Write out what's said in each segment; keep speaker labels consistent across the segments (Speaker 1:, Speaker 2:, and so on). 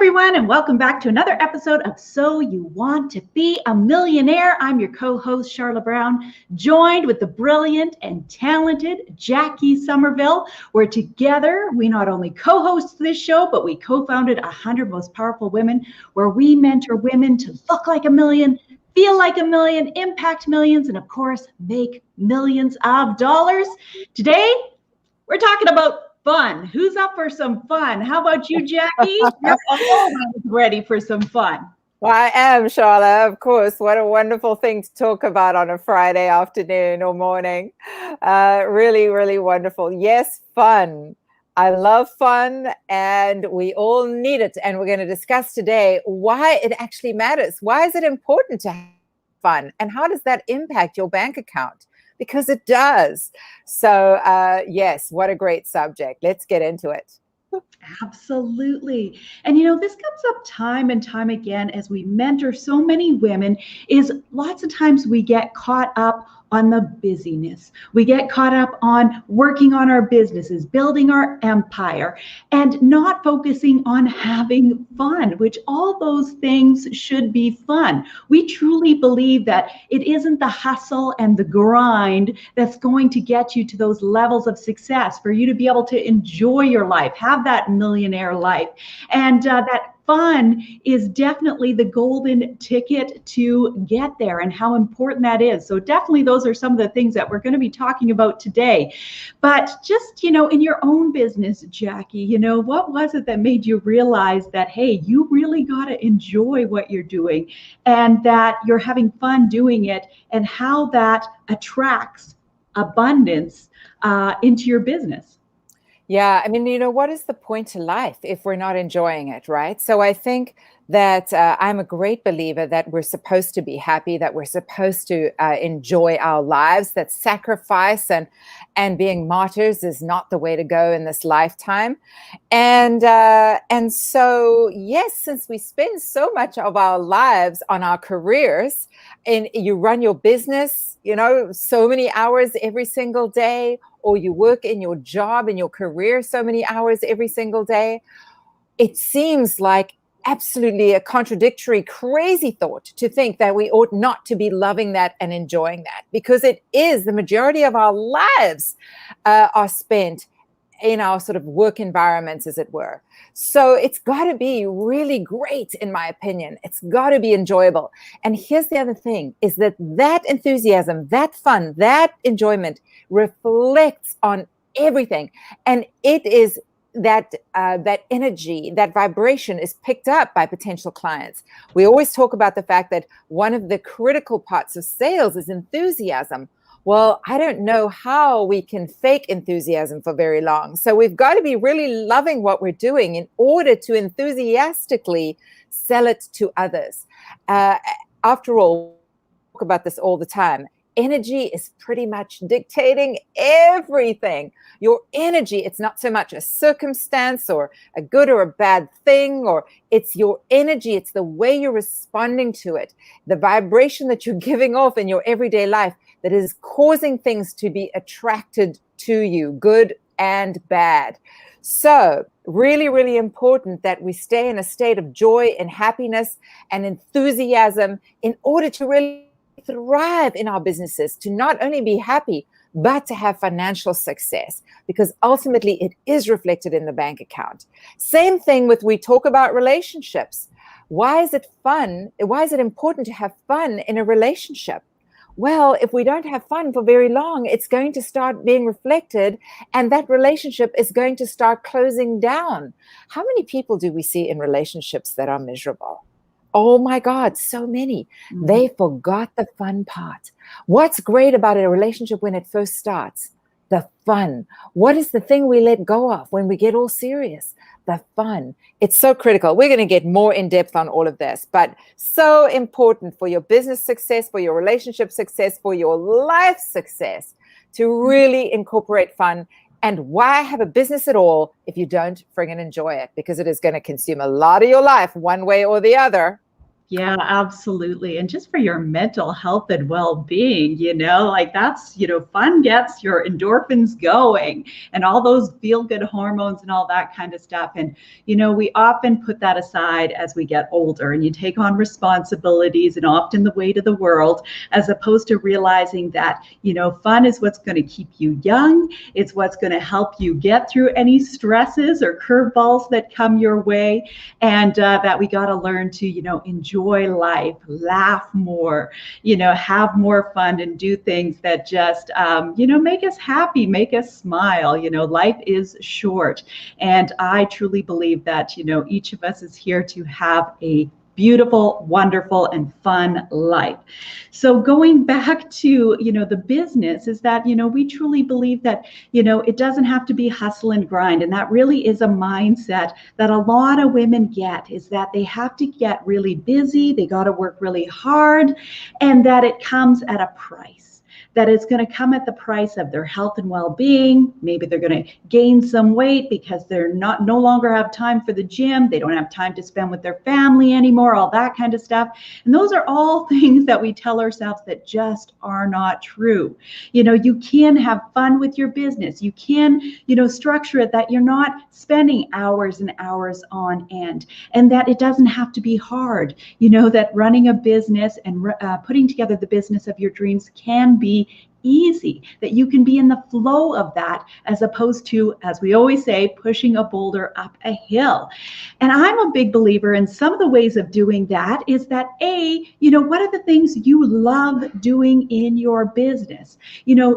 Speaker 1: everyone, and welcome back to another episode of So You Want to Be a Millionaire. I'm your co-host, Sharla Brown, joined with the brilliant and talented Jacquie Somerville, where together we not only co-host this show, but we co-founded 100 Most Powerful Women, where we mentor women to look like a million, feel like a million, impact millions, and of course, make millions of dollars. Today, we're talking about fun. Who's up for some fun? How about you, Jacquie? You're always ready for some fun.
Speaker 2: Well, I am, Sharla, of course. What a wonderful thing to talk about on a Friday afternoon or morning. Really, really wonderful. Yes, fun. I love fun, and we all need it. And we're going to discuss today why it actually matters. Why is it important to have fun? And how does that impact your bank account? Because it does. So yes, what a great subject. Let's get into it.
Speaker 1: Absolutely. And this comes up time and time again as we mentor so many women, is lots of times we get caught up on the busyness. We get caught up on working on our businesses, building our empire, and not focusing on having fun, which all those things should be fun. We truly believe that it isn't the hustle and the grind that's going to get you to those levels of success for you to be able to enjoy your life, have that millionaire life. And that fun is definitely the golden ticket to get there, and how important that is. So definitely those are some of the things that we're going to be talking about today. But just, in your own business, Jacquie, what was it that made you realize that, hey, you really got to enjoy what you're doing and that you're having fun doing it, and how that attracts abundance into your business?
Speaker 2: Yeah, I mean, what is the point to life if we're not enjoying it, right? So I think that I'm a great believer that we're supposed to be happy, that we're supposed to enjoy our lives, that sacrifice and being martyrs is not the way to go in this lifetime. And so, yes, since we spend so much of our lives on our careers, and you run your business, so many hours every single day, or you work in your job, in your career, so many hours every single day, it seems like absolutely a contradictory, crazy thought to think that we ought not to be loving that and enjoying that, because it is the majority of our lives are spent in our sort of work environments, as it were. So it's got to be really great, in my opinion. It's got to be enjoyable. And here's the other thing, is that enthusiasm, that fun, that enjoyment reflects on everything. And it is that energy, that vibration is picked up by potential clients. We always talk about the fact that one of the critical parts of sales is enthusiasm. Well, I don't know how we can fake enthusiasm for very long. So we've got to be really loving what we're doing in order to enthusiastically sell it to others. After all, we talk about this all the time. Energy is pretty much dictating everything. Your energy, it's not so much a circumstance or a good or a bad thing, or it's your energy. It's the way you're responding to it, the vibration that you're giving off in your everyday life that is causing things to be attracted to you, good and bad. So really, really important that we stay in a state of joy and happiness and enthusiasm in order to really thrive in our businesses, to not only be happy, but to have financial success, because ultimately it is reflected in the bank account. Same thing with, we talk about relationships. Why is it fun? Why is it important to have fun in a relationship? Well, if we don't have fun for very long, it's going to start being reflected, and that relationship is going to start closing down. How many people do we see in relationships that are miserable? Oh my God, so many. Mm-hmm. They forgot the fun part. What's great about a relationship when it first starts? The fun. What is the thing we let go of when we get all serious? The fun. It's so critical. We're going to get more in depth on all of this, but so important for your business success, for your relationship success, for your life success, to really incorporate fun. And why have a business at all if you don't friggin' enjoy it? Because it is going to consume a lot of your life one way or the other.
Speaker 1: Yeah, absolutely. And just for your mental health and well-being, like that's, fun gets your endorphins going and all those feel-good hormones and all that kind of stuff. And, we often put that aside as we get older and you take on responsibilities and often the weight of the world, as opposed to realizing that, fun is what's going to keep you young. It's what's going to help you get through any stresses or curveballs that come your way. And that we got to learn to, enjoy life, laugh more, have more fun and do things that just, make us happy, make us smile. Life is short. And I truly believe that, each of us is here to have a beautiful, wonderful, and fun life. So going back to, the business is that, we truly believe that, it doesn't have to be hustle and grind. And that really is a mindset that a lot of women get, is that they have to get really busy. They got to work really hard, and that it comes at a price. That it's going to come at the price of their health and well-being. Maybe they're going to gain some weight because they're no longer have time for the gym. They don't have time to spend with their family anymore, all that kind of stuff. And those are all things that we tell ourselves that just are not true. You can have fun with your business. You can, structure it that you're not spending hours and hours on end, and that it doesn't have to be hard. That running a business and putting together the business of your dreams can be easy, that you can be in the flow of that, as opposed to, as we always say, pushing a boulder up a hill. And I'm a big believer in some of the ways of doing that is that, what are the things you love doing in your business?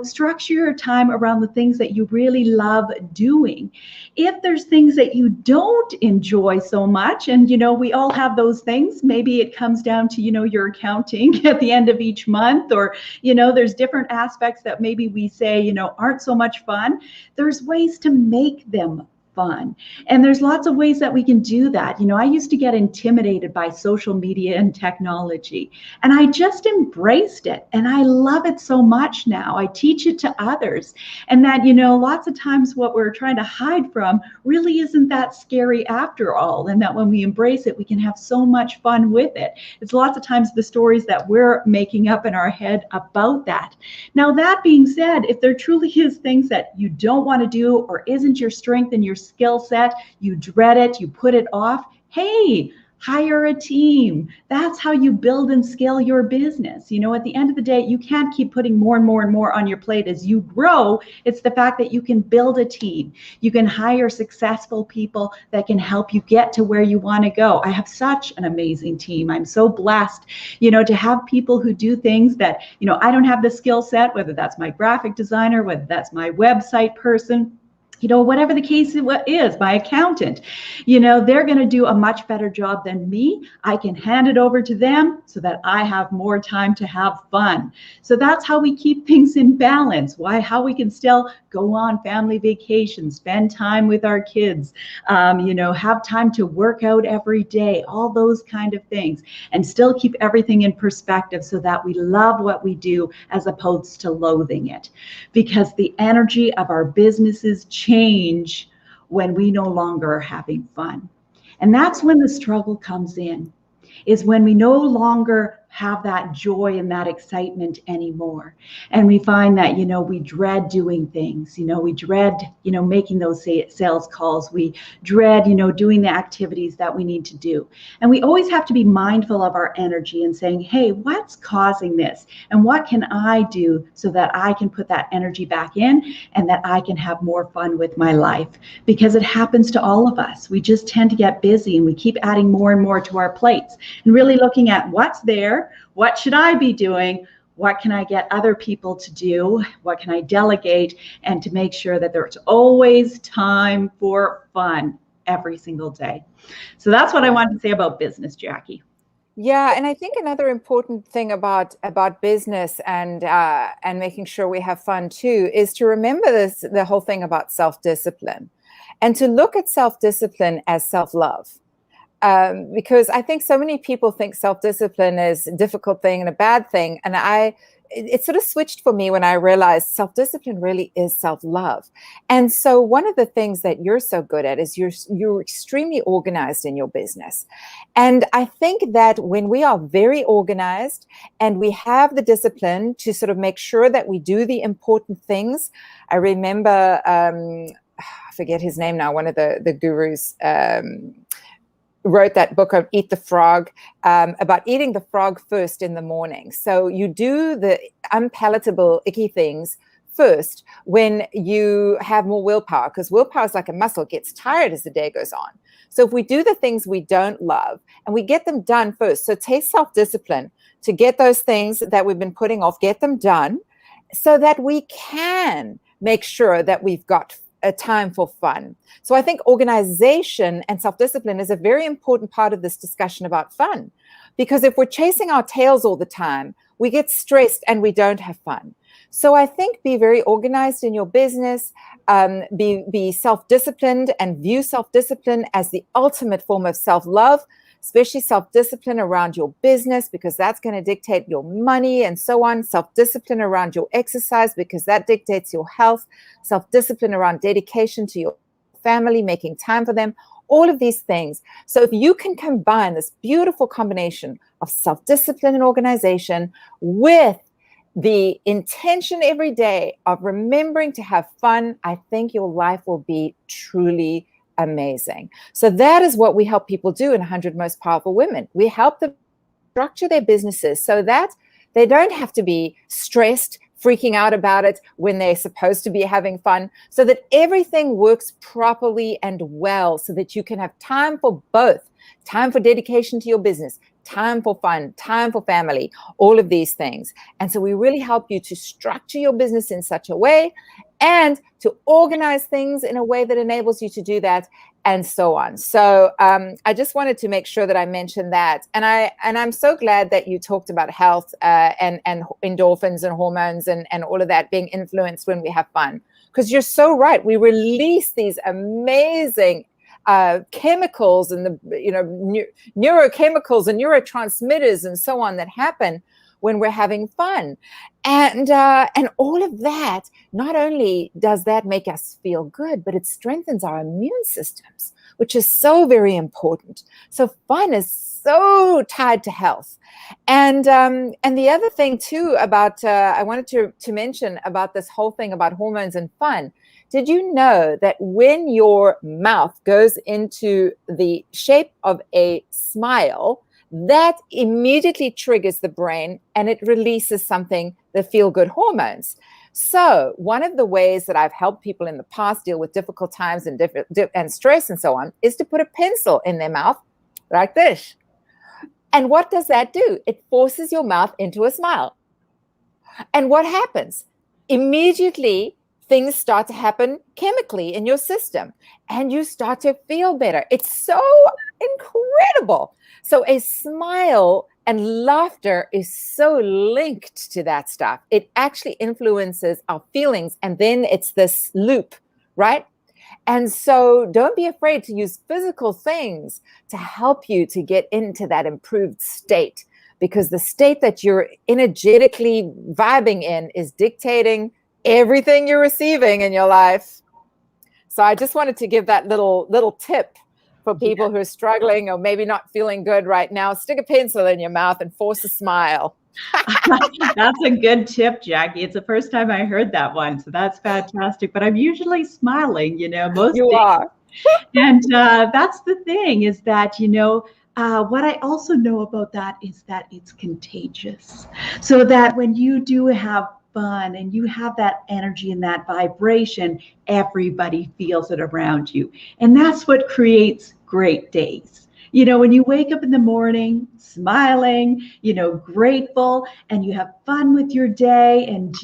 Speaker 1: Structure your time around the things that you really love doing. If there's things that you don't enjoy so much, and we all have those things, maybe it comes down to your accounting at the end of each month, or there's different aspects that maybe we say aren't so much fun. There's ways to make them fun. And there's lots of ways that we can do that. I used to get intimidated by social media and technology, and I just embraced it. And I love it so much now. I teach it to others. And that, lots of times what we're trying to hide from really isn't that scary after all. And that when we embrace it, we can have so much fun with it. It's lots of times the stories that we're making up in our head about that. Now, that being said, if there truly is things that you don't want to do or isn't your strength and your skill set, you dread it, you put it off, hey, hire a team. That's how you build and scale your business. At the end of the day, you can't keep putting more and more and more on your plate as you grow. It's the fact that you can build a team. You can hire successful people that can help you get to where you want to go. I have such an amazing team. I'm so blessed, to have people who do things that, I don't have the skill set, whether that's my graphic designer, whether that's my website person, whatever the case is, my accountant, they're going to do a much better job than me. I can hand it over to them so that I have more time to have fun. So that's how we keep things in balance. How we can still go on family vacations, spend time with our kids, have time to work out every day, all those kind of things, and still keep everything in perspective so that we love what we do as opposed to loathing it. Because the energy of our businesses change when we no longer are having fun. And that's when the struggle comes in, is when we no longer have that joy and that excitement anymore. And we find that, we dread doing things, we dread, making those sales calls. We dread, doing the activities that we need to do. And we always have to be mindful of our energy and saying, hey, what's causing this? And what can I do so that I can put that energy back in and that I can have more fun with my life? Because it happens to all of us. We just tend to get busy and we keep adding more and more to our plates and really looking at what's there. What should I be doing? What can I get other people to do? What can I delegate? And to make sure that there's always time for fun every single day. So that's what I wanted to say about business, Jackie.
Speaker 2: Yeah, and I think another important thing about business and making sure we have fun too is to remember the whole thing about self-discipline, and to look at self-discipline as self-love. because I think so many people think self-discipline is a difficult thing and a bad thing. And it sort of switched for me when I realized self-discipline really is self-love. And so one of the things that you're so good at is you're extremely organized in your business. And I think that when we are very organized and we have the discipline to sort of make sure that we do the important things. I remember, I forget his name now, one of the gurus, wrote that book of Eat the Frog, about eating the frog first in the morning. So you do the unpalatable, icky things first when you have more willpower, because willpower is like a muscle, gets tired as the day goes on. So if we do the things we don't love and we get them done first, so take self-discipline to get those things that we've been putting off, get them done so that we can make sure that we've got a time for fun. So I think organization and self-discipline is a very important part of this discussion about fun, because if we're chasing our tails all the time, we get stressed and we don't have fun. So I think be very organized in your business, be self-disciplined, and view self-discipline as the ultimate form of self-love, especially self-discipline around your business, because that's going to dictate your money and so on. Self-discipline around your exercise, because that dictates your health. Self-discipline around dedication to your family, making time for them, all of these things. So if you can combine this beautiful combination of self-discipline and organization with the intention every day of remembering to have fun, I think your life will be truly amazing. So that is what we help people do in 100 Most Powerful Women. We help them structure their businesses so that they don't have to be stressed, freaking out about it when they're supposed to be having fun, so that everything works properly and well, so that you can have time for both, time for dedication to your business, time for fun, time for family, all of these things. And so we really help you to structure your business in such a way and to organize things in a way that enables you to do that, and so on. So I just wanted to make sure that I mentioned that. And I'm so glad that you talked about health and endorphins and hormones and all of that being influenced when we have fun. Because you're so right. We release these amazing chemicals and the neurochemicals and neurotransmitters and so on that happen when we're having fun. And all of that, not only does that make us feel good, but it strengthens our immune systems, which is so very important. So fun is so tied to health. And the other thing too about, I wanted to mention about this whole thing about hormones and fun. Did you know that when your mouth goes into the shape of a smile, that immediately triggers the brain and it releases something, the feel-good hormones? So one of the ways that I've helped people in the past deal with difficult times and stress and so on is to put a pencil in their mouth like this. And what does that do? It forces your mouth into a smile. And what happens? Immediately, things start to happen chemically in your system and you start to feel better. It's so incredible. So a smile and laughter is so linked to that stuff. It actually influences our feelings, and then it's this loop, right? And so don't be afraid to use physical things to help you to get into that improved state, because the state that you're energetically vibing in is dictating everything you're receiving in your life. So I just wanted to give that little tip for people who are struggling or maybe not feeling good right now. Stick a pencil in your mouth and force a smile.
Speaker 1: That's a good tip, Jacquie. It's the first time I heard that one, so that's fantastic. But I'm usually smiling, most
Speaker 2: you
Speaker 1: days.
Speaker 2: Are.
Speaker 1: And that's the thing, is that, what I also know about that is that it's contagious. So that when you do have fun and you have that energy and that vibration, everybody feels it around you. And that's what creates great days. When you wake up in the morning smiling, grateful, and you have fun with your day, and,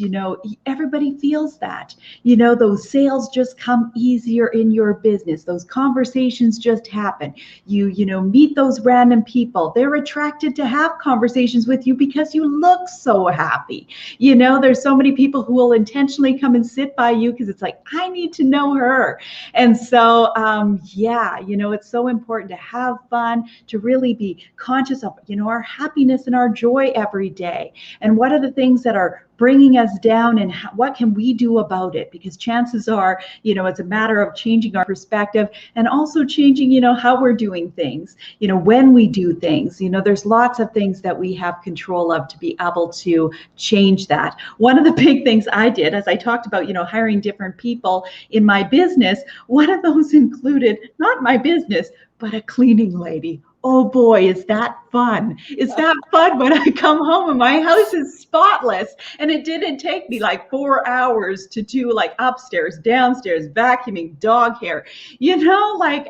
Speaker 1: everybody feels that, those sales just come easier in your business. Those conversations just happen. You meet those random people. They're attracted to have conversations with you because you look so happy. There's so many people who will intentionally come and sit by you because it's like, I need to know her. And so, it's so important to have fun fun, to really be conscious of, our happiness and our joy every day. And what are the things that are bringing us down, and what can we do about it? Because chances are, it's a matter of changing our perspective and also changing, how we're doing things, when we do things. There's lots of things that we have control of to be able to change that. One of the big things I did, as I talked about, hiring different people in my business, one of those included not my business, but a cleaning lady. Oh boy, is that fun. Is that fun when I come home and my house is spotless? And it didn't take me like 4 hours to do like upstairs, downstairs, vacuuming, dog hair.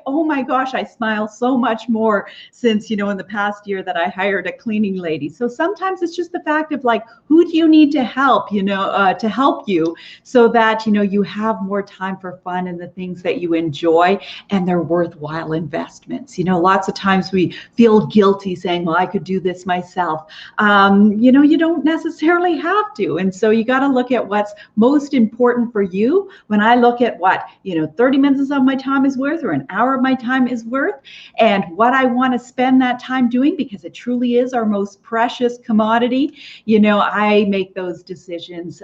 Speaker 1: Oh my gosh, I smile so much more since, in the past year that I hired a cleaning lady. So sometimes it's just the fact of like, who do you need to help, to help you so that, you have more time for fun and the things that you enjoy, and they're worthwhile investments. Lots of times we feel guilty saying, well, I could do this myself. You don't necessarily have to. And so you got to look at what's most important for you. When I look at what, 30 minutes of my time is worth, or an hour of my time is worth, and what I want to spend that time doing, because it truly is our most precious commodity, I make those decisions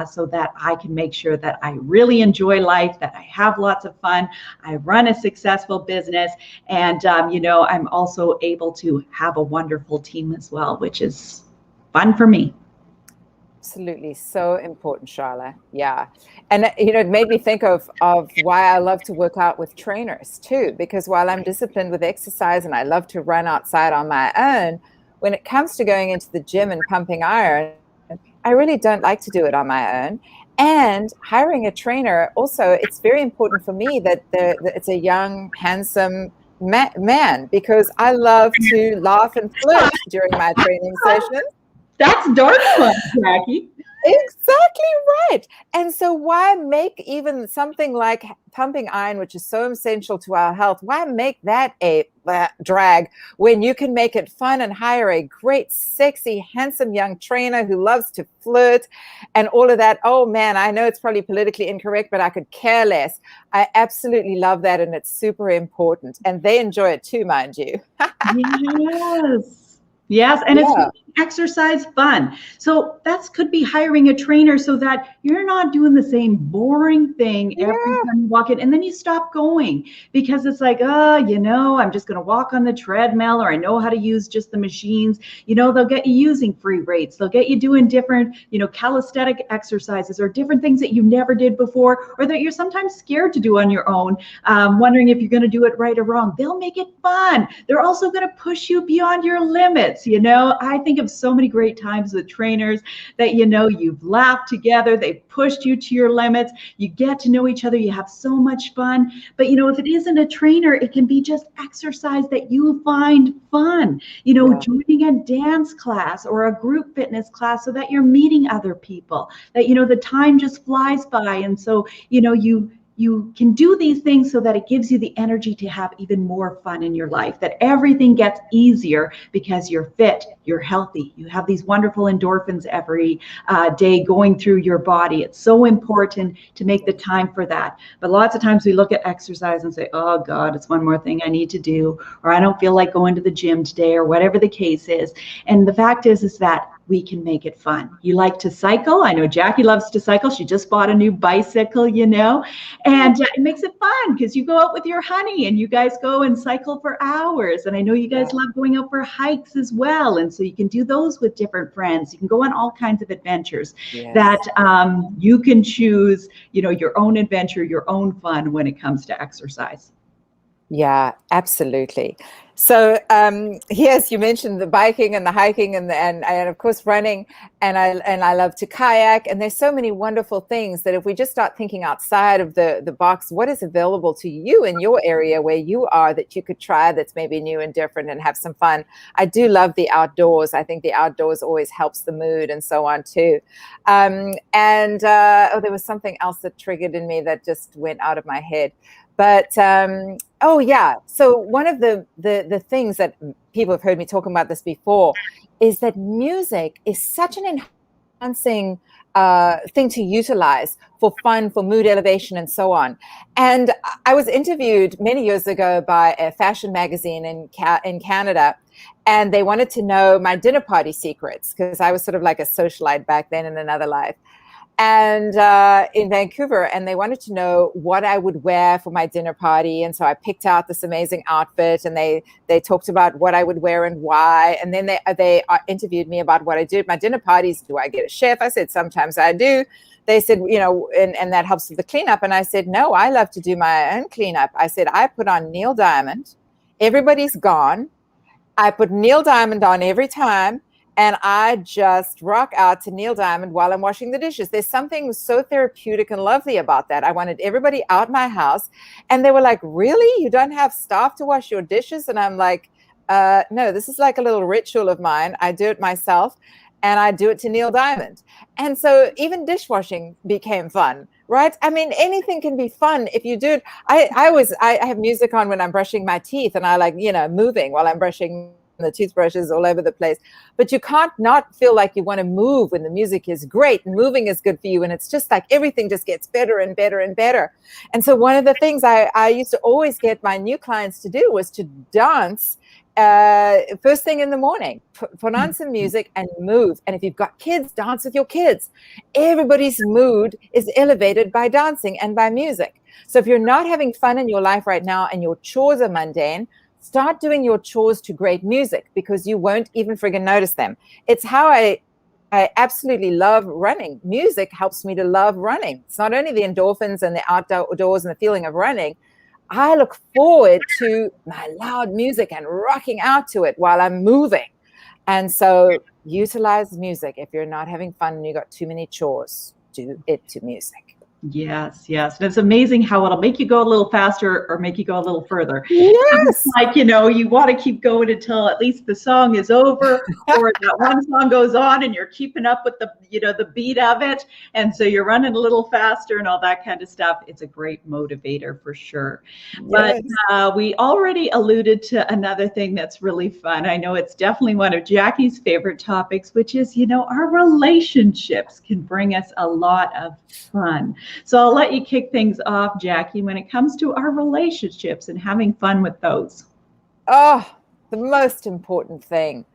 Speaker 1: so that I can make sure that I really enjoy life, that I have lots of fun, I run a successful business, and, I'm also able to have a wonderful team as well, which is fun for me.
Speaker 2: Absolutely. So important, Sharla. Yeah. And, it made me think of why I love to work out with trainers too, because while I'm disciplined with exercise and I love to run outside on my own, when it comes to going into the gym and pumping iron, I really don't like to do it on my own. And hiring a trainer, also, it's very important for me that it's a young, handsome man, because I love to laugh and flirt during my training sessions.
Speaker 1: That's dark fun, Jacquie.
Speaker 2: Exactly right. And so why make even something like pumping iron, which is so essential to our health, why make that a drag when you can make it fun and hire a great, sexy, handsome young trainer who loves to flirt and all of that? Oh man, I know it's probably politically incorrect, but I could care less. I absolutely love that, and it's super important. And they enjoy it too, mind you.
Speaker 1: Yes. Yes, and it's making exercise fun. So that could be hiring a trainer so that you're not doing the same boring thing every time you walk in, and then you stop going because it's like, I'm just going to walk on the treadmill, or I know how to use just the machines. They'll get you using free weights. They'll get you doing different, calisthenic exercises or different things that you never did before, or that you're sometimes scared to do on your own, wondering if you're going to do it right or wrong. They'll make it fun. They're also going to push you beyond your limits. I think of so many great times with trainers that, you've laughed together, they've pushed you to your limits, you get to know each other, you have so much fun. But, if it isn't a trainer, it can be just exercise that you find fun, joining a dance class or a group fitness class so that you're meeting other people, that, the time just flies by. And so, you can do these things so that it gives you the energy to have even more fun in your life, that everything gets easier because you're fit, you're healthy, you have these wonderful endorphins every day going through your body. It's so important to make the time for that. But lots of times we look at exercise and say, oh God, it's one more thing I need to do, or I don't feel like going to the gym today, or whatever the case is. And the fact is that we can make it fun. You like to cycle. I know Jacquie loves to cycle. She just bought a new bicycle, and it makes it fun because you go out with your honey and you guys go and cycle for hours. And I know you guys love going out for hikes as well. And so you can do those with different friends. You can go on all kinds of adventures that you can choose, your own adventure, your own fun when it comes to exercise.
Speaker 2: Yeah, absolutely. So yes, you mentioned the biking and the hiking and of course running, and I love to kayak, and there's so many wonderful things that if we just start thinking outside of the box, what is available to you in your area where you are that you could try that's maybe new and different and have some fun. I do love the outdoors. I think the outdoors always helps the mood and so on too. There was something else that triggered in me that just went out of my head. But so one of the things that people have heard me talking about this before is that music is such an dancing thing to utilize for fun, for mood elevation, and so on. And I was interviewed many years ago by a fashion magazine in Canada, and they wanted to know my dinner party secrets, because I was sort of like a socialite back then in another life. And in Vancouver, and they wanted to know what I would wear for my dinner party. And so I picked out this amazing outfit, and they talked about what I would wear and why. And then they interviewed me about what I do at my dinner parties. Do I get a chef? I said, sometimes I do. They said, and that helps with the cleanup. And I said, no, I love to do my own cleanup. I said, I put on Neil Diamond. Everybody's gone. I put Neil Diamond on every time. And I just rock out to Neil Diamond while I'm washing the dishes. There's something so therapeutic and lovely about that. I wanted everybody out my house. And they were like, really? You don't have staff to wash your dishes? And I'm like, no, this is like a little ritual of mine. I do it myself, and I do it to Neil Diamond. And so even dishwashing became fun, right? I mean, anything can be fun if you do it. I have music on when I'm brushing my teeth, and I like, moving while I'm brushing the toothbrushes all over the place. But you can't not feel like you want to move when the music is great and moving is good for you. And it's just like everything just gets better and better and better. And so one of the things I used to always get my new clients to do was to dance first thing in the morning, put on some music and move. And if you've got kids, dance with your kids. Everybody's mood is elevated by dancing and by music. So if you're not having fun in your life right now and your chores are mundane, start doing your chores to great music, because you won't even friggin' notice them. It's how I absolutely love running. Music helps me to love running. It's not only the endorphins and the outdoors and the feeling of running. I look forward to my loud music and rocking out to it while I'm moving. And so utilize music. If you're not having fun and you've got too many chores, do it to music.
Speaker 1: Yes. And it's amazing how it'll make you go a little faster or make you go a little further.
Speaker 2: Yes.
Speaker 1: It's like, you want to keep going until at least the song is over, or that one song goes on and you're keeping up with the, the beat of it. And so you're running a little faster and all that kind of stuff. It's a great motivator for sure. Yes. But we already alluded to another thing that's really fun. I know it's definitely one of Jackie's favorite topics, which is, our relationships can bring us a lot of fun. So I'll let you kick things off, Jacquie, when it comes to our relationships and having fun with those.
Speaker 2: Oh, the most important thing.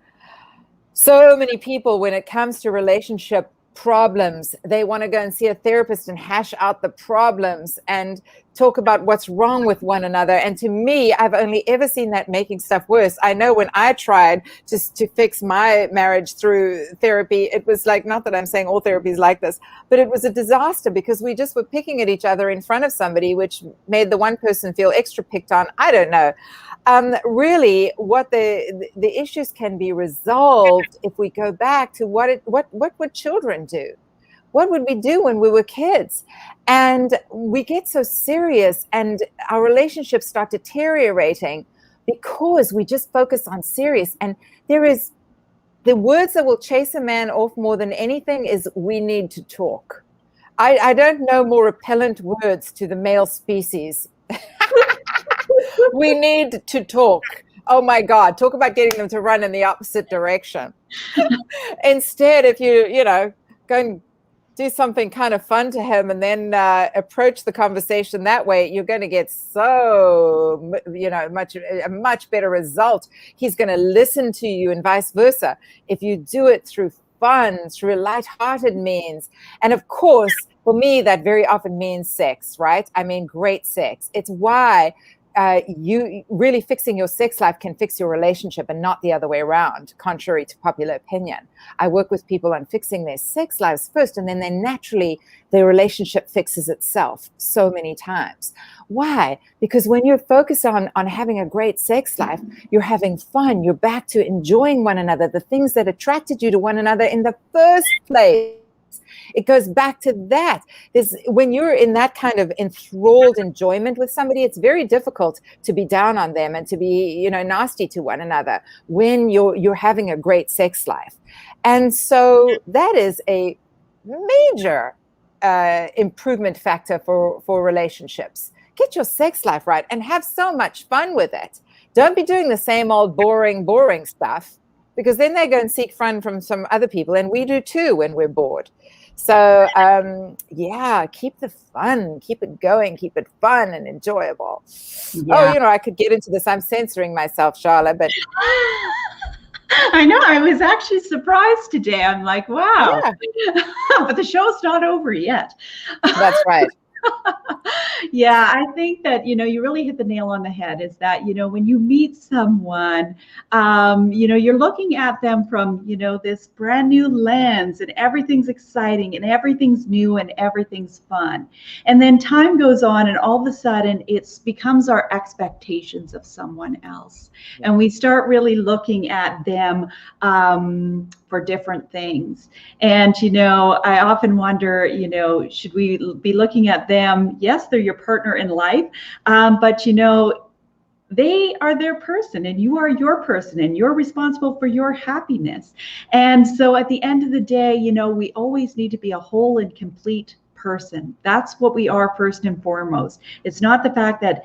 Speaker 2: So many people, when it comes to relationship problems, they want to go and see a therapist and hash out the problems and talk about what's wrong with one another. And to me, I've only ever seen that making stuff worse. I know when I tried just to fix my marriage through therapy, it was like, not that I'm saying all therapy is like this, but it was a disaster, because we just were picking at each other in front of somebody, which made the one person feel extra picked on. I don't know. Really, what the issues can be resolved if we go back to what would children do? What would we do when we were kids? And we get so serious, and our relationships start deteriorating because we just focus on serious. And there is the words that will chase a man off more than anything is, we need to talk. I don't know more repellent words to the male species. We need to talk. Oh my God, talk about getting them to run in the opposite direction. Instead, if you go and do something kind of fun to him and then approach the conversation that way, you're going to get a much better result. He's going to listen to you, and vice versa. If you do it through fun, through lighthearted means. And of course, for me, that very often means sex, right? I mean, great sex. It's why you really fixing your sex life can fix your relationship, and not the other way around, contrary to popular opinion. I work with people on fixing their sex lives first, and then their relationship fixes itself so many times. Why? Because when you're focused on having a great sex life, you're having fun, you're back to enjoying one another, the things that attracted you to one another in the first place. It goes back to that. When you're in that kind of enthralled enjoyment with somebody, it's very difficult to be down on them and to be, nasty to one another when you're having a great sex life. And so that is a major improvement factor for relationships. Get your sex life right and have so much fun with it. Don't be doing the same old boring stuff. because then they go and seek fun from some other people, and we do too when we're bored. So yeah, keep the fun, keep it going, keep it fun and enjoyable. Oh,
Speaker 1: Yeah.
Speaker 2: I could get into this. I'm censoring myself, Sharla, but
Speaker 1: I know. I was actually surprised today. I'm like, wow.
Speaker 2: yeah,
Speaker 1: But the show's not over yet.
Speaker 2: that's right.
Speaker 1: Yeah, I think that, you really hit the nail on the head is that, when you meet someone, you're looking at them from, this brand new lens, and everything's exciting and everything's new and everything's fun. And then time goes on, and all of a sudden it becomes our expectations of someone else. Yeah. And we start really looking at them for different things. And, I often wonder, should we be looking at them? Yes, they're your partner in life, but, they are their person and you are your person and you're responsible for your happiness. And so at the end of the day, we always need to be a whole and complete person. That's what we are first and foremost. It's not the fact that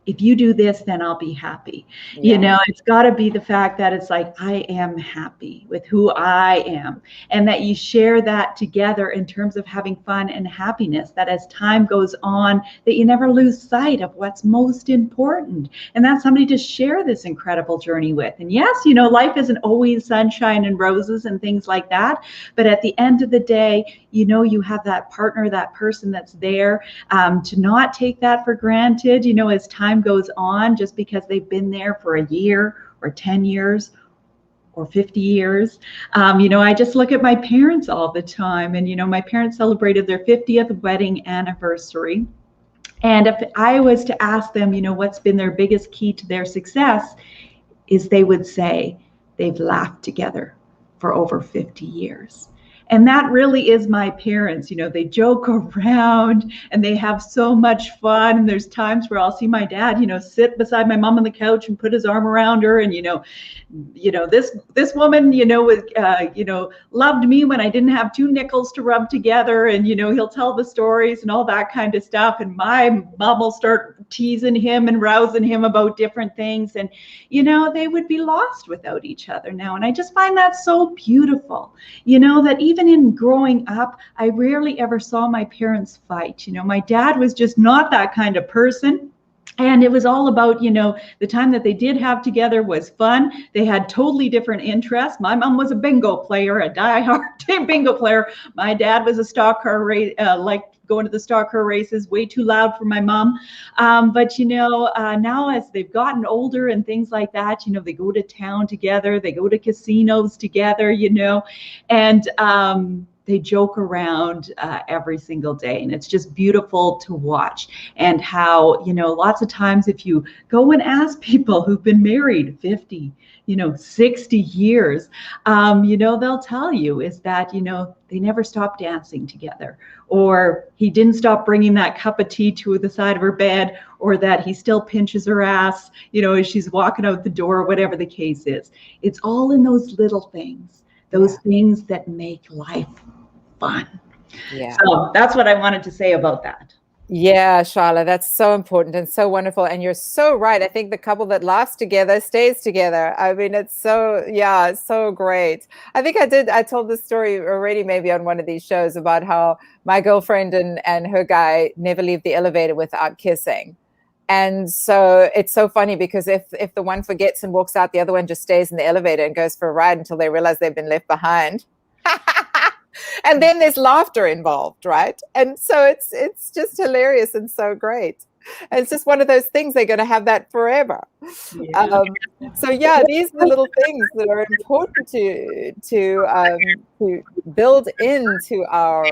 Speaker 1: if you do this, then I'll be happy. Yeah. It's got to be the fact that it's like, I am happy with who I am, and that you share that together in terms of having fun and happiness, that as time goes on, that you never lose sight of what's most important. And that's somebody to share this incredible journey with. And yes, life isn't always sunshine and roses and things like that. But at the end of the day, you have that partner, that person that's there, to not take that for granted, as time goes on, just because they've been there for a year or 10 years or 50 years. I just look at my parents all the time, and, my parents celebrated their 50th wedding anniversary. And if I was to ask them, what's been their biggest key to their success, is they would say they've laughed together for over 50 years. And that really is my parents. They joke around and they have so much fun. And there's times where I'll see my dad, sit beside my mom on the couch and put his arm around her. And, this woman, loved me when I didn't have 2 nickels to rub together. And, he'll tell the stories and all that kind of stuff. And my mom will start teasing him and rousing him about different things. And, they would be lost without each other now. And I just find that so beautiful, that even in growing up, I rarely ever saw my parents fight. My dad was just not that kind of person. And it was all about, the time that they did have together was fun. They had totally different interests. My mom was a bingo player, a diehard bingo player. My dad was a stock car race, going to the stock car races, way too loud for my mom. But, now as they've gotten older and things like that, they go to town together, they go to casinos together, and they joke around every single day. And it's just beautiful to watch. And how, lots of times if you go and ask people who've been married 50, 60 years, they'll tell you is that, they never stopped dancing together, or he didn't stop bringing that cup of tea to the side of her bed, or that he still pinches her ass, as she's walking out the door, whatever the case is. It's all in those little things, those things that make life fun. Yeah. So that's what I wanted to say about that.
Speaker 2: Yeah, Sharla, that's so important and so wonderful. And you're so right. I think the couple that laughs together stays together. I mean, it's so great. I think I told this story already, maybe on one of these shows, about how my girlfriend and her guy never leave the elevator without kissing. And so it's so funny, because if the one forgets and walks out, the other one just stays in the elevator and goes for a ride until they realize they've been left behind. And then there's laughter involved, right? And so it's just hilarious and so great. And it's just one of those things, they're going to have that forever. Yeah. So yeah, these are the little things that are important to build into our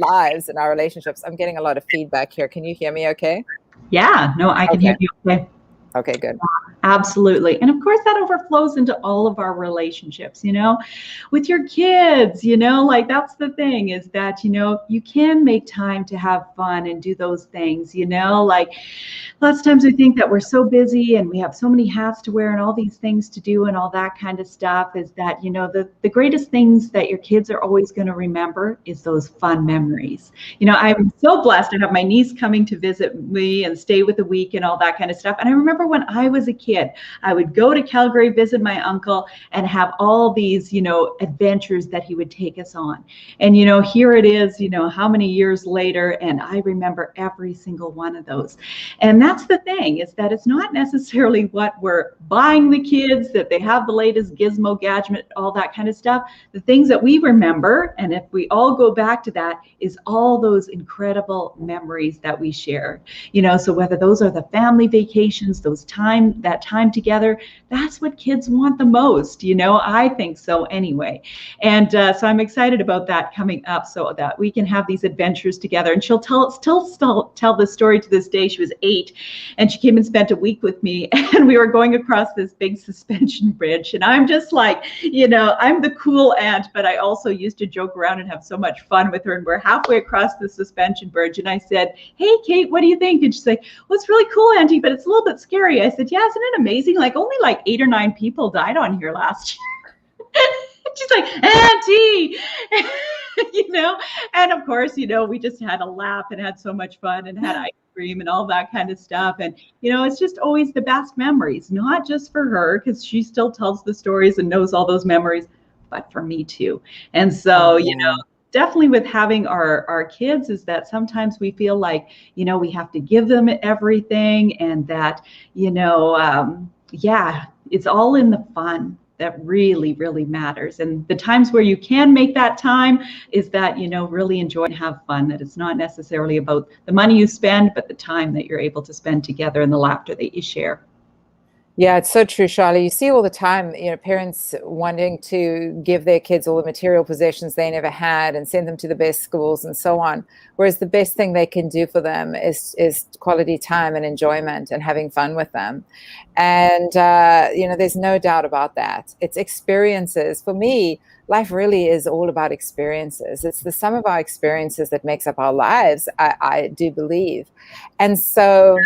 Speaker 2: lives and our relationships. I'm getting a lot of feedback here. Can you hear me okay?
Speaker 1: Yeah, no, I can hear you okay.
Speaker 2: Okay, good.
Speaker 1: Absolutely. And of course that overflows into all of our relationships, with your kids, that's the thing, is that, you can make time to have fun and do those things, lots of times we think that we're so busy and we have so many hats to wear and all these things to do and all that kind of stuff, is that, the greatest things that your kids are always going to remember is those fun memories. I'm so blessed to have my niece coming to visit me and stay with a week and all that kind of stuff. And I remember when I was a kid, kid, I would go to Calgary, visit my uncle, and have all these, adventures that he would take us on. And, here it is, how many years later, and I remember every single one of those. And that's the thing, is that it's not necessarily what we're buying the kids, that they have the latest gizmo gadget, all that kind of stuff. The things that we remember, and if we all go back to that, is all those incredible memories that we share. So whether those are the family vacations, that time together, that's what kids want the most. I think so anyway. And so I'm excited about that coming up, so that we can have these adventures together. And she'll tell this story to this day. She was 8, and she came and spent a week with me, and we were going across this big suspension bridge. And I'm just like, I'm the cool aunt, but I also used to joke around and have so much fun with her. And we're halfway across the suspension bridge, and I said, "Hey, Kate, what do you think?" And she's like, "Well, it's really cool, Auntie, but it's a little bit scary." I said, "Yeah, isn't it amazing? Like only like 8 or 9 people died on here last year." She's like, "Auntie," and of course, we just had a laugh and had so much fun and had ice cream and all that kind of stuff. And, it's just always the best memories, not just for her, because she still tells the stories and knows all those memories, but for me too. And so, definitely with having our kids, is that sometimes we feel like, we have to give them everything, and that, it's all in the fun that really, really matters. And the times where you can make that time is that, really enjoy and have fun, that it's not necessarily about the money you spend, but the time that you're able to spend together and the laughter that you share.
Speaker 2: Yeah, it's so true, Sharla. You see all the time, parents wanting to give their kids all the material possessions they never had and send them to the best schools and so on. Whereas the best thing they can do for them is quality time and enjoyment and having fun with them. And, there's no doubt about that. It's experiences. For me, life really is all about experiences. It's the sum of our experiences that makes up our lives, I do believe. And so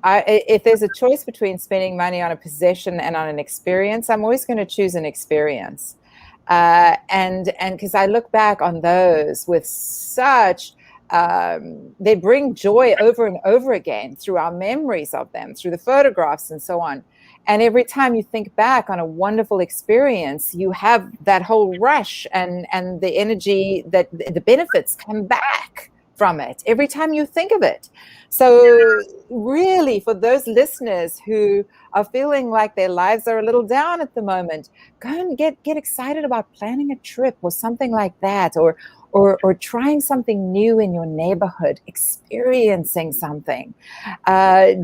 Speaker 2: if there's a choice between spending money on a possession and on an experience, I'm always going to choose an experience. And because I look back on those with such, they bring joy over and over again through our memories of them, through the photographs and so on. And every time you think back on a wonderful experience, you have that whole rush and the energy, that the benefits come back from it every time you think of it. So really, for those listeners who are feeling like their lives are a little down at the moment, go and get excited about planning a trip or something like that, or trying something new in your neighborhood, experiencing something.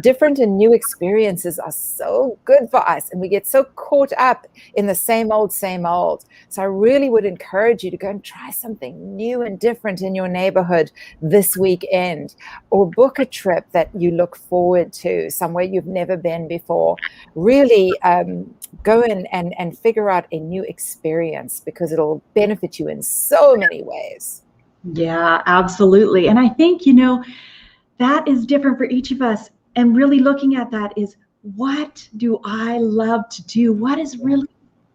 Speaker 2: Different and new experiences are so good for us, and we get so caught up in the same old. So I really would encourage you to go and try something new and different in your neighborhood this weekend, or book a trip that you look forward to, somewhere you've never been before. Really go in and figure out a new experience, because it'll benefit you in so many ways.
Speaker 1: Yeah, absolutely. And I think, that is different for each of us. And really looking at that is, what do I love to do? What is really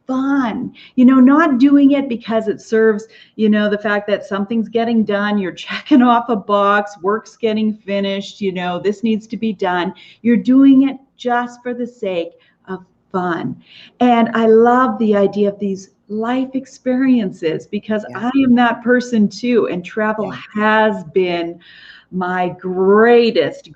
Speaker 1: fun? Not doing it because it serves, the fact that something's getting done, you're checking off a box, work's getting finished, this needs to be done. You're doing it just for the sake of fun. And I love the idea of these life experiences, because I am that person too. And travel has been my greatest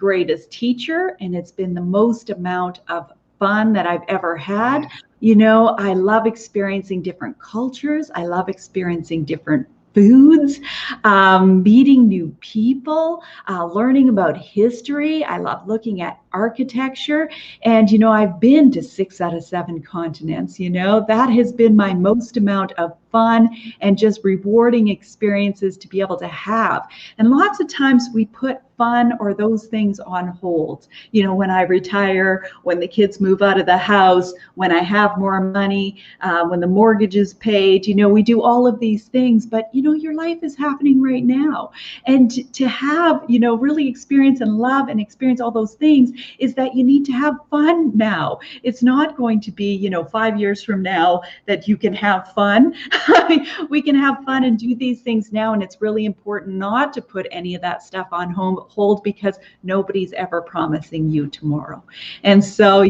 Speaker 1: teacher, and it's been the most amount of fun that I've ever had. I love experiencing different cultures. I love experiencing different foods, meeting new people, learning about history. I love looking at architecture. And, I've been to 6 out of 7 continents. That has been my most amount of fun and just rewarding experiences to be able to have. And lots of times we put fun or those things on hold. When I retire, when the kids move out of the house, when I have more money, when the mortgage is paid, we do all of these things. But, your life is happening right now. And to have, really experience and love and experience all those things, is that you need to have fun now. It's not going to be, 5 years from now that you can have fun. We can have fun and do these things now. And it's really important not to put any of that stuff on hold, because nobody's ever promising you tomorrow. And so,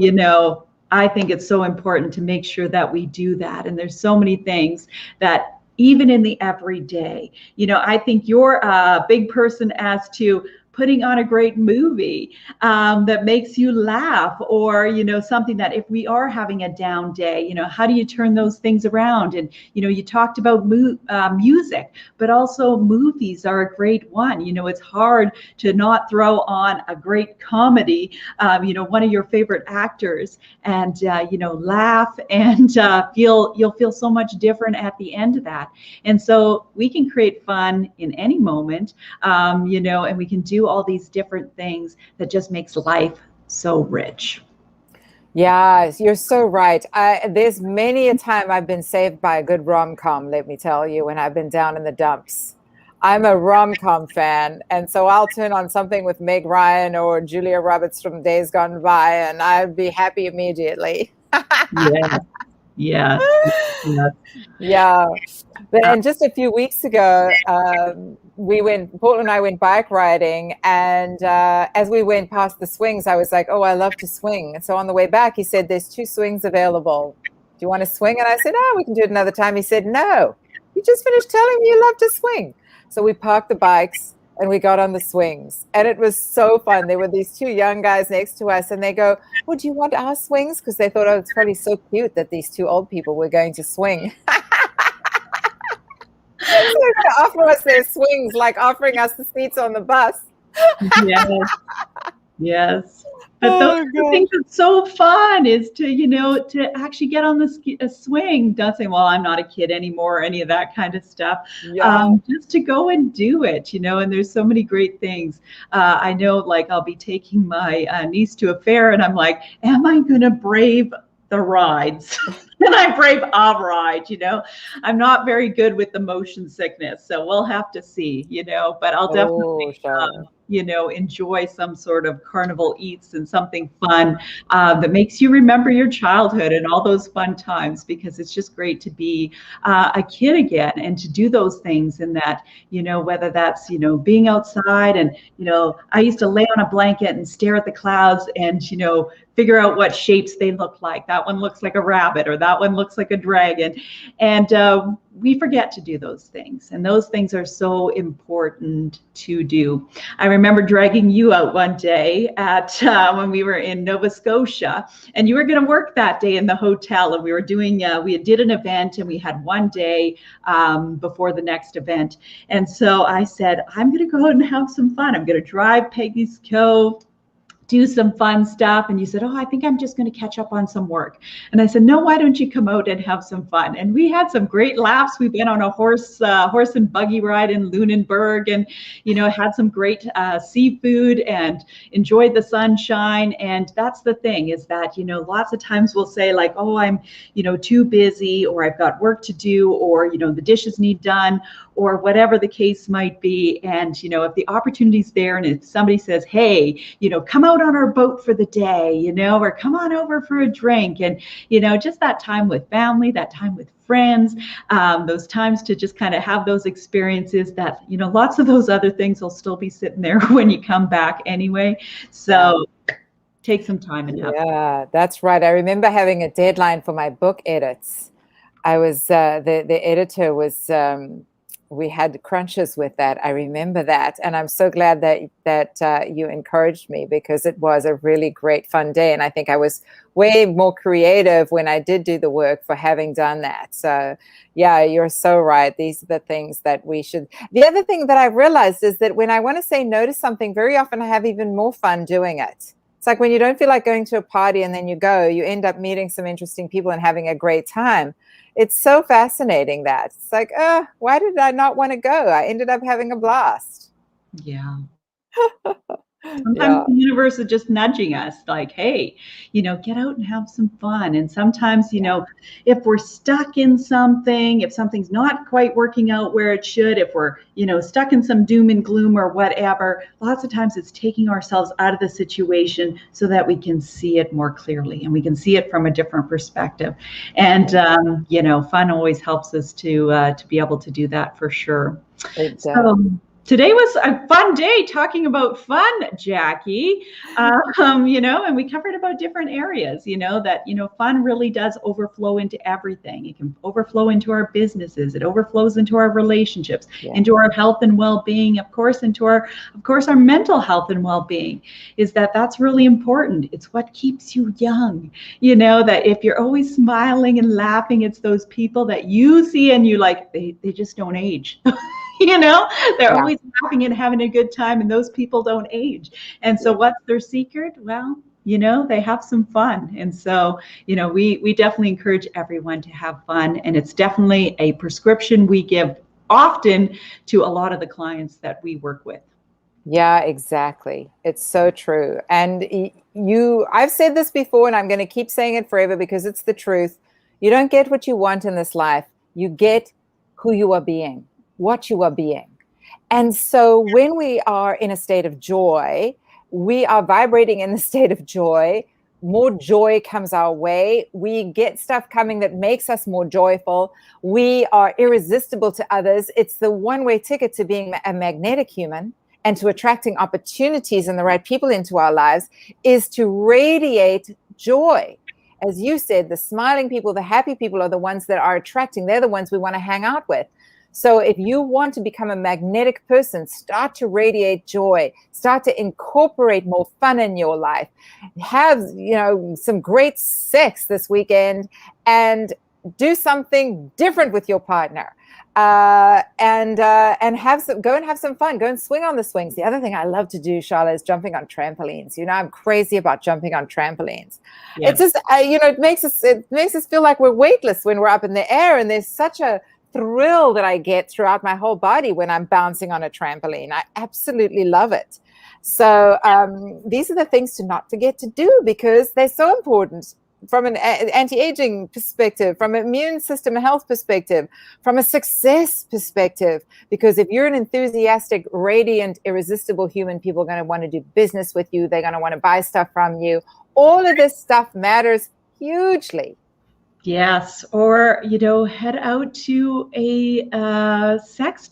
Speaker 1: I think it's so important to make sure that we do that. And there's so many things that even in the everyday, I think you're a big person as to putting on a great movie that makes you laugh, or something that if we are having a down day, how do you turn those things around? And you talked about music, but also movies are a great one. It's hard to not throw on a great comedy, one of your favorite actors, and laugh, and you'll feel so much different at the end of that. And so we can create fun in any moment, and we can do all these different things that just makes life so rich.
Speaker 2: Yes, you're so right. There's many a time I've been saved by a good rom-com, let me tell you, when I've been down in the dumps. I'm a rom-com fan, and so I'll turn on something with Meg Ryan or Julia Roberts from Days Gone By, and I'd be happy immediately.
Speaker 1: Yes, yes, yes.
Speaker 2: Yeah. And just a few weeks ago, Paul and I went bike riding, and as we went past the swings, I was like, oh, I love to swing. And so on the way back, he said, there's 2 swings available. Do you want to swing? And I said, oh, we can do it another time. He said, no, you just finished telling me you love to swing. So we parked the bikes and we got on the swings, and it was so fun. There were these 2 young guys next to us, and they go, well, do you want our swings? Because they thought, oh, it's probably so cute that these 2 old people were going to swing. So they're going to offer us their swings, like offering us the seats on the bus.
Speaker 1: Yes, yes. But those are the things that's so fun, is to, to actually get on a swing. Not saying, well, I'm not a kid anymore, or any of that kind of stuff.
Speaker 2: Yeah.
Speaker 1: Just to go and do it, and there's so many great things. I know, like, I'll be taking my niece to a fair, and I'm like, am I going to brave the rides? And I brave a ride, I'm not very good with the motion sickness, so we'll have to see, but I'll definitely, enjoy some sort of carnival eats and something fun that makes you remember your childhood and all those fun times, because it's just great to be a kid again and to do those things. And that, whether that's, being outside, and, I used to lay on a blanket and stare at the clouds and, figure out what shapes they look like. That one looks like a rabbit, or that one looks like a dragon. And we forget to do those things. And those things are so important to do. I remember dragging you out one day at when we were in Nova Scotia, and you were going to work that day in the hotel. And we were doing, we did an event, and we had one day before the next event. And so I said, I'm going to go out and have some fun. I'm going to drive Peggy's Cove, do some fun stuff. And you said, oh, I think I'm just going to catch up on some work. And I said, no, why don't you come out and have some fun? And we had some great laughs. We went on a horse and buggy ride in Lunenburg, and, had some great seafood and enjoyed the sunshine. And that's the thing, is that, lots of times we'll say, like, oh, I'm, too busy, or I've got work to do, or, the dishes need done, or whatever the case might be. And, if the opportunity's there, and if somebody says, hey, come out on our boat for the day, or come on over for a drink, and, just that time with family, that time with friends, those times to just kind of have those experiences that, lots of those other things will still be sitting there when you come back anyway. So take some time and have
Speaker 2: fun. That's right. I remember having a deadline for my book edits. I was, the editor was, we had crunches with that. I remember that. And I'm so glad that you encouraged me, because it was a really great, fun day. And I think I was way more creative when I did do the work for having done that. So yeah, you're so right. These are the things that we should. The other thing that I've realized is that when I want to say no to something, very often I have even more fun doing it. It's like when you don't feel like going to a party and then you go, you end up meeting some interesting people and having a great time. It's so fascinating that it's like, why did I not want to go? I ended up having a blast.
Speaker 1: Yeah. Sometimes the universe is just nudging us, like, hey, get out and have some fun. And sometimes, if we're stuck in something, if something's not quite working out where it should, if we're, stuck in some doom and gloom or whatever, lots of times it's taking ourselves out of the situation so that we can see it more clearly, and we can see it from a different perspective. And, fun always helps us to be able to do that, for sure.
Speaker 2: It does.
Speaker 1: So, Today was a fun day talking about fun, Jackie. And we covered about different areas, that, fun really does overflow into everything. It can overflow into our businesses. It overflows into our relationships, into our health and well-being, of course, our mental health and well-being. That's really important. It's what keeps you young. That if you're always smiling and laughing, it's those people that you see and you like, they just don't age. They're always laughing and having a good time, and those people don't age. And so what's their secret? Well, they have some fun. And so, we definitely encourage everyone to have fun. And it's definitely a prescription we give often to a lot of the clients that we work with.
Speaker 2: Yeah, exactly. It's so true. And I've said this before, and I'm going to keep saying it forever because it's the truth. You don't get what you want in this life. You get who you are being, what you are being. And so when we are in a state of joy, we are vibrating in the state of joy. More joy comes our way. We get stuff coming that makes us more joyful. We are irresistible to others. It's the one-way ticket to being a magnetic human and to attracting opportunities and the right people into our lives is to radiate joy. As you said, the smiling people, the happy people are the ones that are attracting. They're the ones we want to hang out with. So if you want to become a magnetic person, start to radiate joy, start to incorporate more fun in your life, have, some great sex this weekend, and do something different with your partner. And go and have some fun. Go and swing on the swings. The other thing I love to do, Sharla, is jumping on trampolines. I'm crazy about jumping on trampolines. Yeah. It's just, it makes us feel like we're weightless when we're up in the air, and there's such a thrill that I get throughout my whole body when I'm bouncing on a trampoline. I absolutely love it. So these are the things to not forget to do because they're so important from an anti-aging perspective, from an immune system health perspective, from a success perspective. Because if you're an enthusiastic, radiant, irresistible human, people are going to want to do business with you. They're going to want to buy stuff from you. All of this stuff matters hugely.
Speaker 1: Yes, or head out to a sex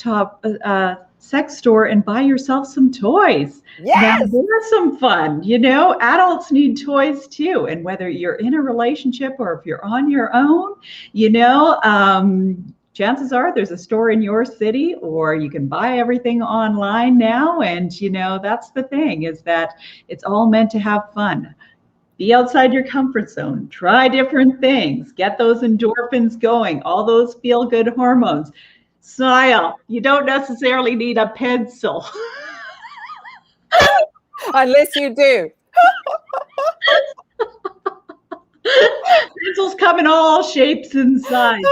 Speaker 1: store and buy yourself some toys.
Speaker 2: Yes,
Speaker 1: there's some fun. Adults need toys too, and whether you're in a relationship or if you're on your own, chances are there's a store in your city, or you can buy everything online now. And that's the thing, is that it's all meant to have fun. Be outside your comfort zone, try different things, get those endorphins going, all those feel-good hormones. Smile. You don't necessarily need a pencil.
Speaker 2: Unless you do.
Speaker 1: Pencils come in all shapes and sizes.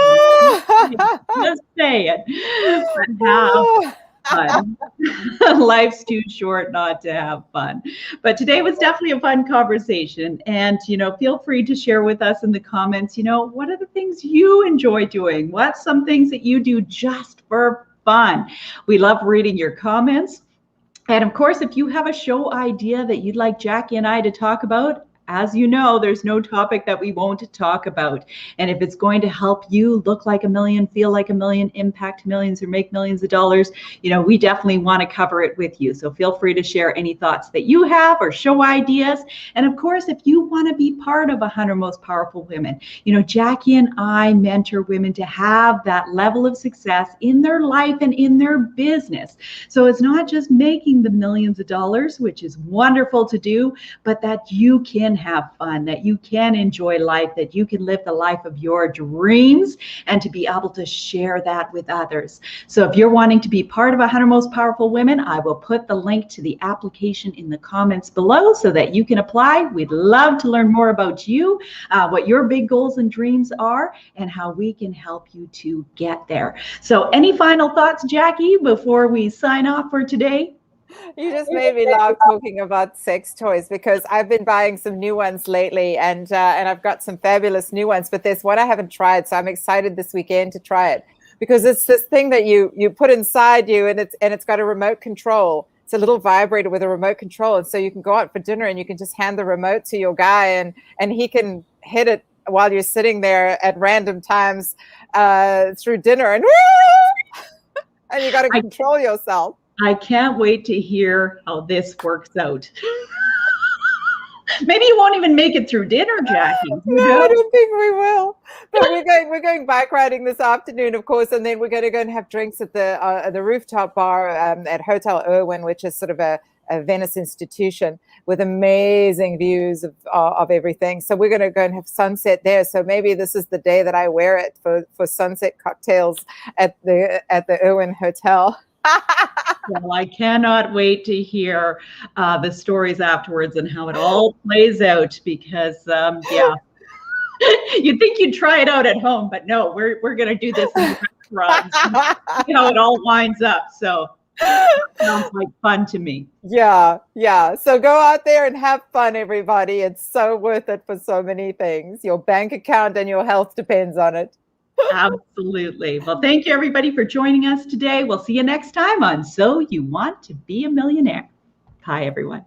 Speaker 1: Just say it. But fun. Life's too short not to have fun. But today was definitely a fun conversation. And, feel free to share with us in the comments, what are the things you enjoy doing? What's some things that you do just for fun? We love reading your comments. And of course, if you have a show idea that you'd like Jackie and I to talk about, as you know, there's no topic that we won't talk about. And if it's going to help you look like a million, feel like a million, impact millions, or make millions of dollars, we definitely want to cover it with you. So feel free to share any thoughts that you have or show ideas. And of course, if you want to be part of 100 Most Powerful Women, Jackie and I mentor women to have that level of success in their life and in their business. So it's not just making the millions of dollars, which is wonderful to do, but that you can have fun, that you can enjoy life, that you can live the life of your dreams, and to be able to share that with others. So if you're wanting to be part of 100 Most Powerful Women, I will put the link to the application in the comments below so that you can apply. We'd love to learn more about you, what your big goals and dreams are, and how we can help you to get there. So any final thoughts, Jackie, before we sign off for today?
Speaker 2: You just made me laugh talking about sex toys because I've been buying some new ones lately, and I've got some fabulous new ones, but there's one I haven't tried, so I'm excited this weekend to try it because it's this thing that you put inside you, and it's got a remote control. It's a little vibrator with a remote control, and so you can go out for dinner and you can just hand the remote to your guy, and he can hit it while you're sitting there at random times through dinner, and you got to control yourself.
Speaker 1: I can't wait to hear how this works out. Maybe you won't even make it through dinner, Jacquie. Who
Speaker 2: No, I
Speaker 1: knows?
Speaker 2: don't think we will. But we're going bike riding this afternoon, of course, and then we're going to go and have drinks at the rooftop bar at Hotel Irwin, which is sort of a Venice institution with amazing views of everything. So we're going to go and have sunset there. So maybe this is the day that I wear it for sunset cocktails at the Irwin Hotel.
Speaker 1: Well, I cannot wait to hear the stories afterwards and how it all plays out because, yeah, you'd think you'd try it out at home, but no, we're going to do this in the restaurant and see how it all winds up. So sounds like fun to me.
Speaker 2: Yeah. So go out there and have fun, everybody. It's so worth it for so many things. Your bank account and your health depends on it.
Speaker 1: Absolutely. Well, thank you everybody for joining us today. We'll see you next time on So You Want to Be a Millionaire. Bye, everyone.